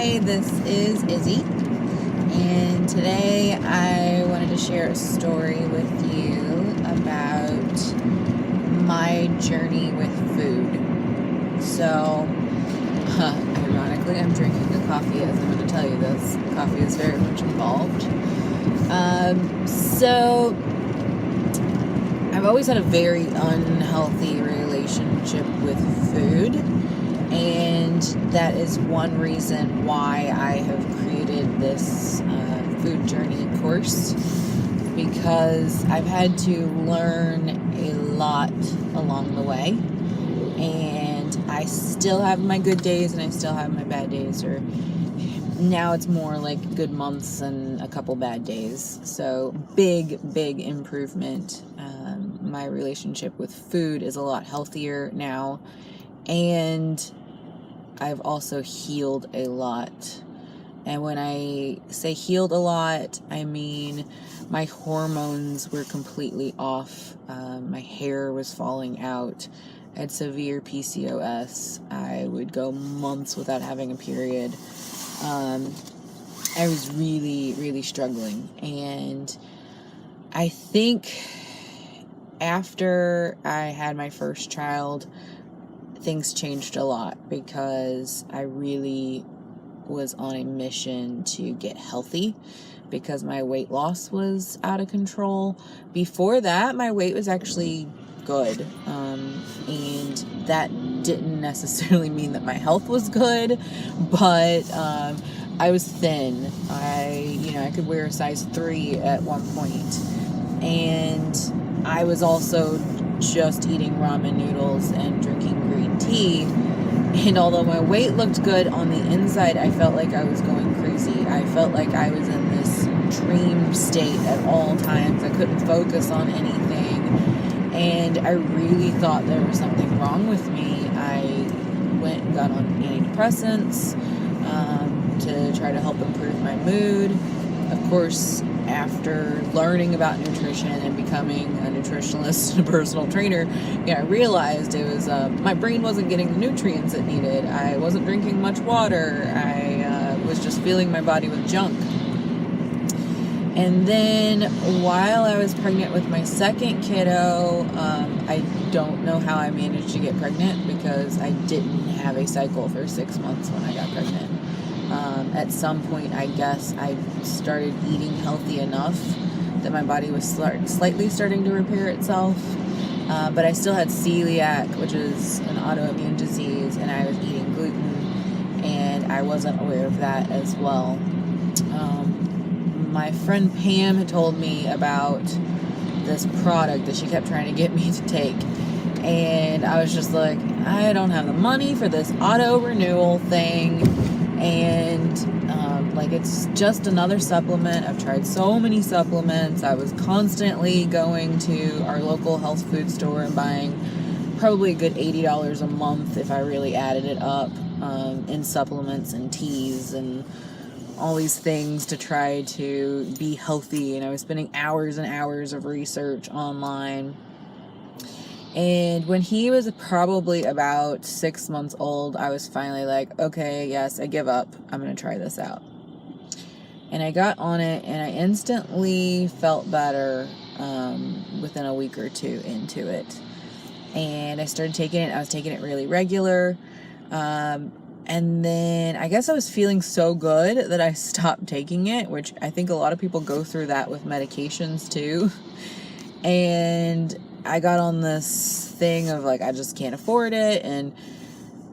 Hi, this is Izzy, and today I wanted to share a story with you about my journey with food. So, ironically, I'm drinking the coffee as I'm going to tell you this. Coffee is very much involved. So, I've always had a very unhealthy relationship with food. And that is one reason why I have created this food journey course, because I've had to learn a lot along the way, and I still have my good days and I still have my bad days, or now it's more like good months and a couple bad days. So big improvement. My relationship with food is a lot healthier now, and I've also healed a lot. And when I say healed a lot, I mean my hormones were completely off. My hair was falling out. I had severe PCOS. I would go months without having a period. I was really struggling. And I think after I had my first child, things changed a lot, because I really was on a mission to get healthy, because my weight loss was out of control. Before that, my weight was actually good, and that didn't necessarily mean that my health was good, but I was thin. I could wear a size 3 at one point, and I was also just eating ramen noodles and drinking green tea. And although my weight looked good on the inside, I felt like I was going crazy. I felt like I was in this dream state at all times. I couldn't focus on anything. And I really thought there was something wrong with me. I went and got on antidepressants to try to help improve my mood. Of course, after learning about nutrition and becoming a nutritionist and a personal trainer, I realized it was my brain wasn't getting the nutrients it needed. I wasn't drinking much water. I was just filling my body with junk. And then while I was pregnant with my second kiddo, I don't know how I managed to get pregnant, because I didn't have a cycle for 6 months when I got pregnant. At some point, I guess I started eating healthy enough that my body was slightly starting to repair itself. But I still had celiac, which is an autoimmune disease, and I was eating gluten, and I wasn't aware of that as well. My friend Pam had told me about this product that she kept trying to get me to take. And I was just like, I don't have the money for this auto renewal thing. And it's just another supplement. I've tried so many supplements. I was constantly going to our local health food store and buying probably a good $80 a month if I really added it up, in supplements and teas and all these things to try to be healthy. And I was spending hours and hours of research online. And when he was probably about 6 months old, I was finally like, okay, yes, I give up. I'm going to try this out. And I got on it, and I instantly felt better within a week or two into it. And I started taking it. I was taking it really regular. And then I guess I was feeling so good that I stopped taking it, which I think a lot of people go through that with medications too. And I got on this thing of I just can't afford it, and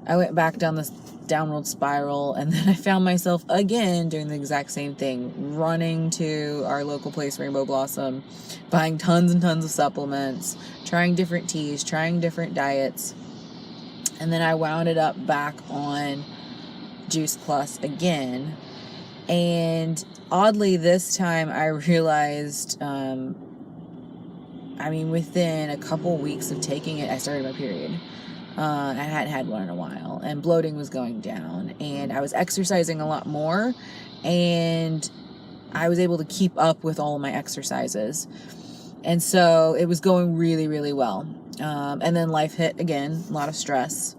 I went back down this downward spiral, and then I found myself again doing the exact same thing, running to our local place, Rainbow Blossom, buying tons and tons of supplements, trying different teas, trying different diets, and then I wound it up back on Juice Plus again. And oddly, this time I realized, within a couple weeks of taking it, I started my period. I hadn't had one in a while, and bloating was going down, and I was exercising a lot more, and I was able to keep up with all of my exercises. And so it was going really well. And then life hit again, a lot of stress.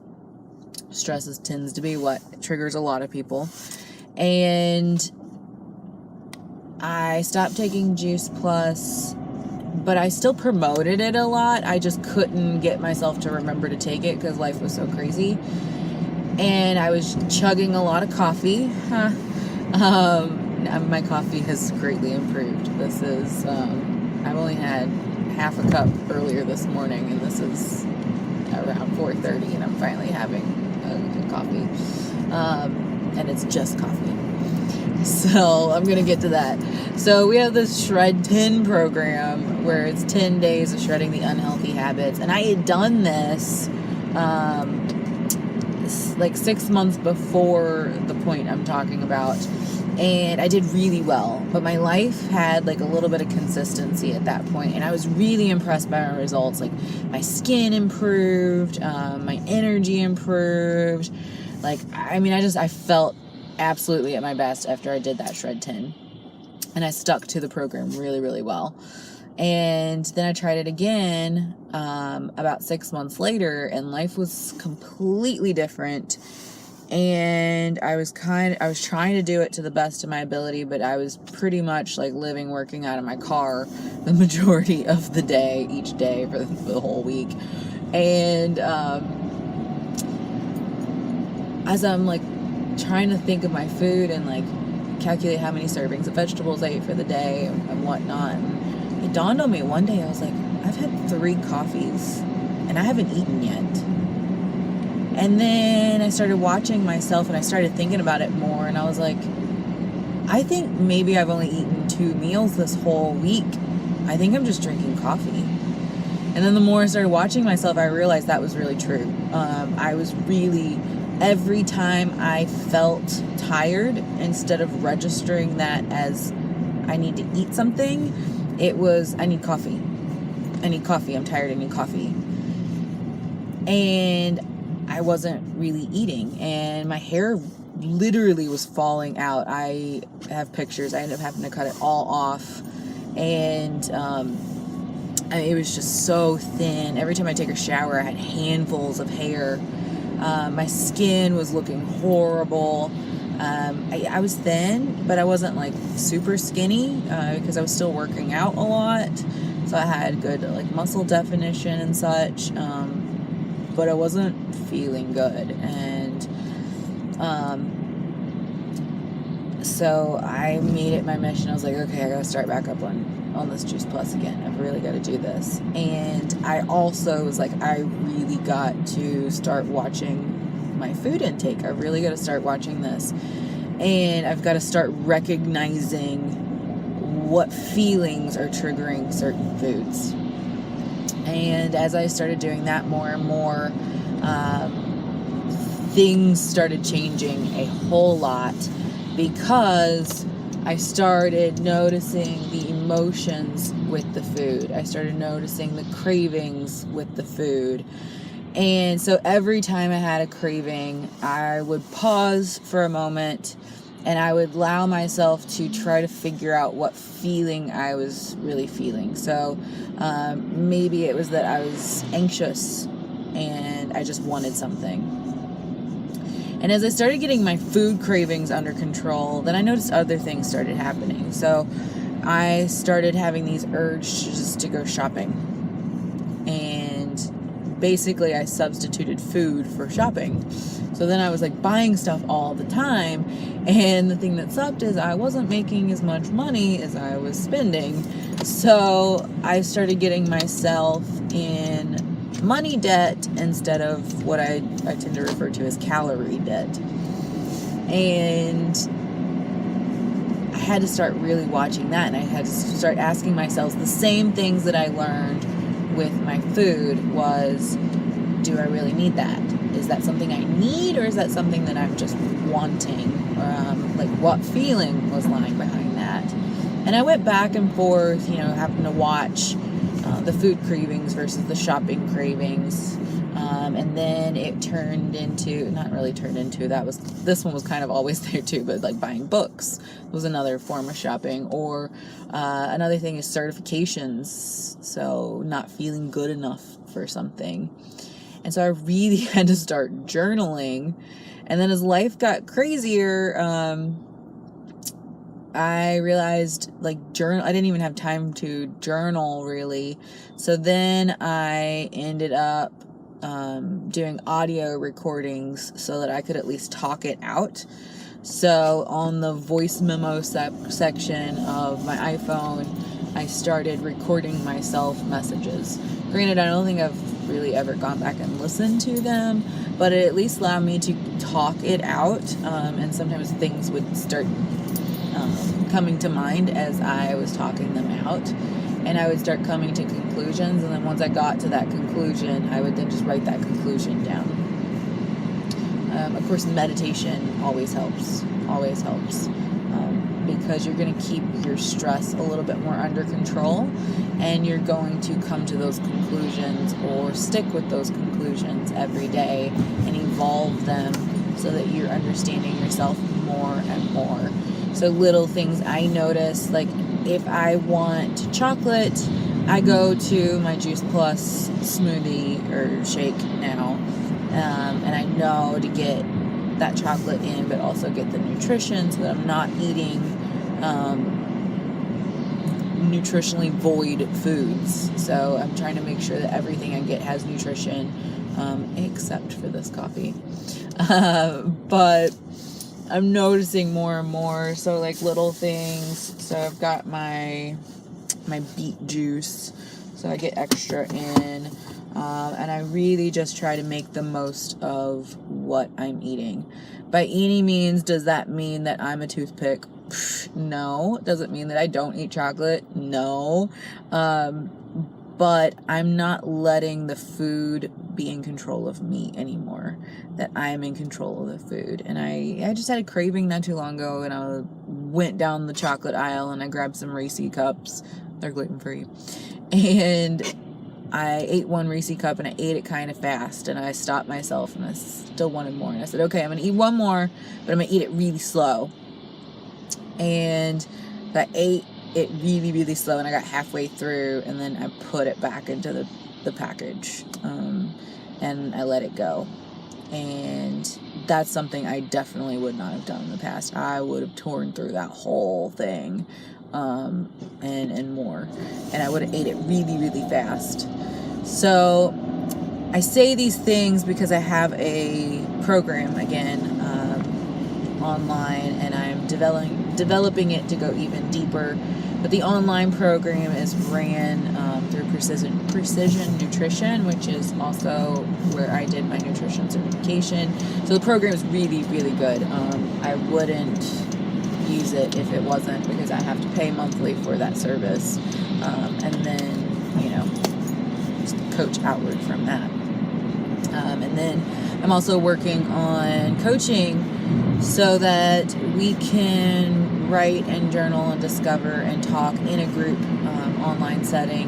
Stress tends to be what triggers a lot of people. And I stopped taking Juice Plus, but I still promoted it a lot. I just couldn't get myself to remember to take it because life was so crazy. And I was chugging a lot of coffee. My coffee has greatly improved. This is, I've only had half a cup earlier this morning, and this is around 4:30, and I'm finally having a coffee. And it's just coffee. So I'm going to get to that. So we have this Shred 10 program where it's 10 days of shredding the unhealthy habits. And I had done this like 6 months before the point I'm talking about. And I did really well. But my life had like a little bit of consistency at that point. And I was really impressed by my results. Like my skin improved, my energy improved. Like, I mean, I felt absolutely at my best after I did that Shred 10. And I stuck to the program really, really well. And then I tried it again about 6 months later, and life was completely different. And I was trying to do it to the best of my ability, but I was pretty much like working out of my car the majority of the day, each day for the whole week. And as I'm like trying to think of my food and like calculate how many servings of vegetables I ate for the day and whatnot, and it dawned on me one day, I was like, I've had 3 coffees and I haven't eaten yet. And then I started watching myself and I started thinking about it more, and I was like, I think maybe I've only eaten 2 meals this whole week. I think I'm just drinking coffee. And then the more I started watching myself, I realized that was really true. I was really, every time I felt tired, instead of registering that as I need to eat something, it was, I need coffee. I need coffee. I'm tired. I need coffee. And I wasn't really eating, and my hair literally was falling out. I have pictures. I ended up having to cut it all off, and it was just so thin. Every time I take a shower, I had handfuls of hair. My skin was looking horrible. I was thin, but I wasn't like super skinny because I was still working out a lot, so I had good like muscle definition and such. But I wasn't feeling good, and so I made it my mission. I was like, okay, I gotta start back up on this Juice Plus again. I've really got to do this. And I also was like, I really got to start watching my food intake. I really got to start watching this, and I've got to start recognizing what feelings are triggering certain foods. And as I started doing that more and more, things started changing a whole lot, because I started noticing the emotions with the food. I started noticing the cravings with the food. And so every time I had a craving, I would pause for a moment, and I would allow myself to try to figure out what feeling I was really feeling. So maybe it was that I was anxious and I just wanted something. And as I started getting my food cravings under control, then I noticed other things started happening. So I started having these urges to go shopping. And basically I substituted food for shopping. So then I was like buying stuff all the time, and the thing that sucked is I wasn't making as much money as I was spending. So I started getting myself in money debt instead of what I tend to refer to as calorie debt. And I had to start really watching that, and I had to start asking myself the same things that I learned with my food was, do I really need that? Is that something I need, or is that something that I'm just wanting? Like, what feeling was lying behind that? And I went back and forth, having to watch the food cravings versus the shopping cravings. And then it this one was kind of always there too, but like buying books was another form of shopping. Or another thing is certifications. So not feeling good enough for something. And so I really had to start journaling And then as life got crazier, I realized like I didn't even have time to journal really. So then I ended up doing audio recordings so that I could at least talk it out. So on the voice memo section of my iPhone, I started recording myself messages. Granted, I don't think I've really ever gone back and listened to them, but it at least allowed me to talk it out, and sometimes things would start coming to mind as I was talking them out, and I would start coming to conclusions, and then once I got to that conclusion, I would then just write that conclusion down. Of course, meditation always helps, because you're going to keep your stress a little bit more under control, and you're going to come to those conclusions or stick with those conclusions every day and evolve them so that you're understanding yourself more and more. So little things I notice, like if I want chocolate, I go to my Juice Plus smoothie or shake now, and I know to get that chocolate in, but also get the nutrition so that I'm not eating nutritionally void foods. So I'm trying to make sure that everything I get has nutrition, except for this coffee. But I'm noticing more and more, so like little things. So I've got my beet juice, so I get extra in, and I really just try to make the most of what I'm eating. By any means, does that mean that I'm a toothpick? No. Does it mean that I don't eat chocolate? No. But I'm not letting the food be in control of me anymore. That I'm in control of the food. And I just had a craving not too long ago, and I went down the chocolate aisle and I grabbed some Reese cups. They're gluten-free. And I ate one Reese cup, and I ate it kind of fast, and I stopped myself, and I still wanted more. And I said, okay, I'm going to eat one more, but I'm going to eat it really slow. And I ate it really, really slow, and I got halfway through, and then I put it back into the package, and I let it go. And that's something I definitely would not have done in the past. I would have torn through that whole thing, and more, and I would have ate it really, really fast. So I say these things because I have a program again online, and I'm developing it to go even deeper. But the online program is ran through Precision Nutrition, which is also where I did my nutrition certification. So the program is really, really good. I wouldn't use it if it wasn't, because I have to pay monthly for that service, and then just coach outward from that. And then I'm also working on coaching so that we can write and journal and discover and talk in a group online setting,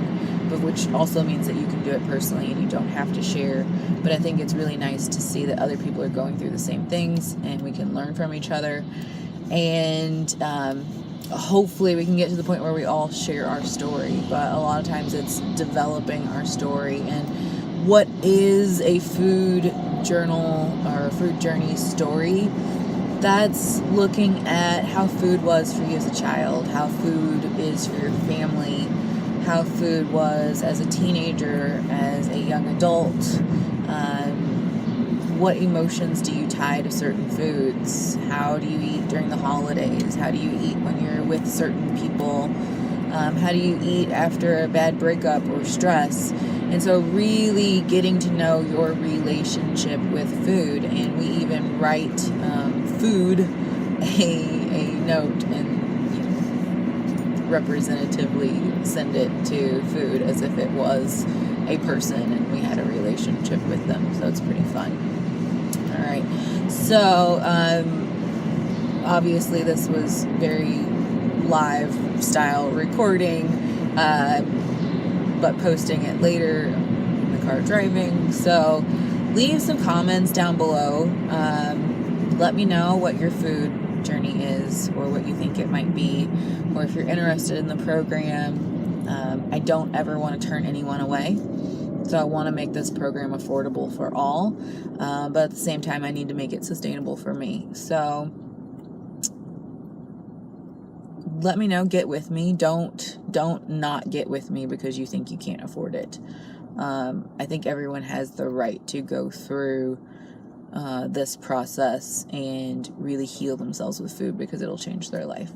but which also means that you can do it personally and you don't have to share. But I think it's really nice to see that other people are going through the same things, and we can learn from each other. And hopefully we can get to the point where we all share our story. But a lot of times it's developing our story. And what is a food journal or a food journey story? That's looking at how food was for you as a child, how food is for your family, how food was as a teenager, as a young adult. What emotions do you tie to certain foods? How do you eat during the holidays? How do you eat when you're with certain people? How do you eat after a bad breakup or stress? And so really getting to know your relationship with food. And we even write food a note and representatively send it to food as if it was a person and we had a relationship with them. So it's pretty fun. All right. So obviously this was very live style recording, but posting it later in the car driving. So leave some comments down below. Let me know what your food journey is, or what you think it might be, or if you're interested in the program. I don't ever want to turn anyone away. So I want to make this program affordable for all, but at the same time, I need to make it sustainable for me. So let me know, get with me. Don't not get with me because you think you can't afford it. I think everyone has the right to go through this process and really heal themselves with food because it'll change their life.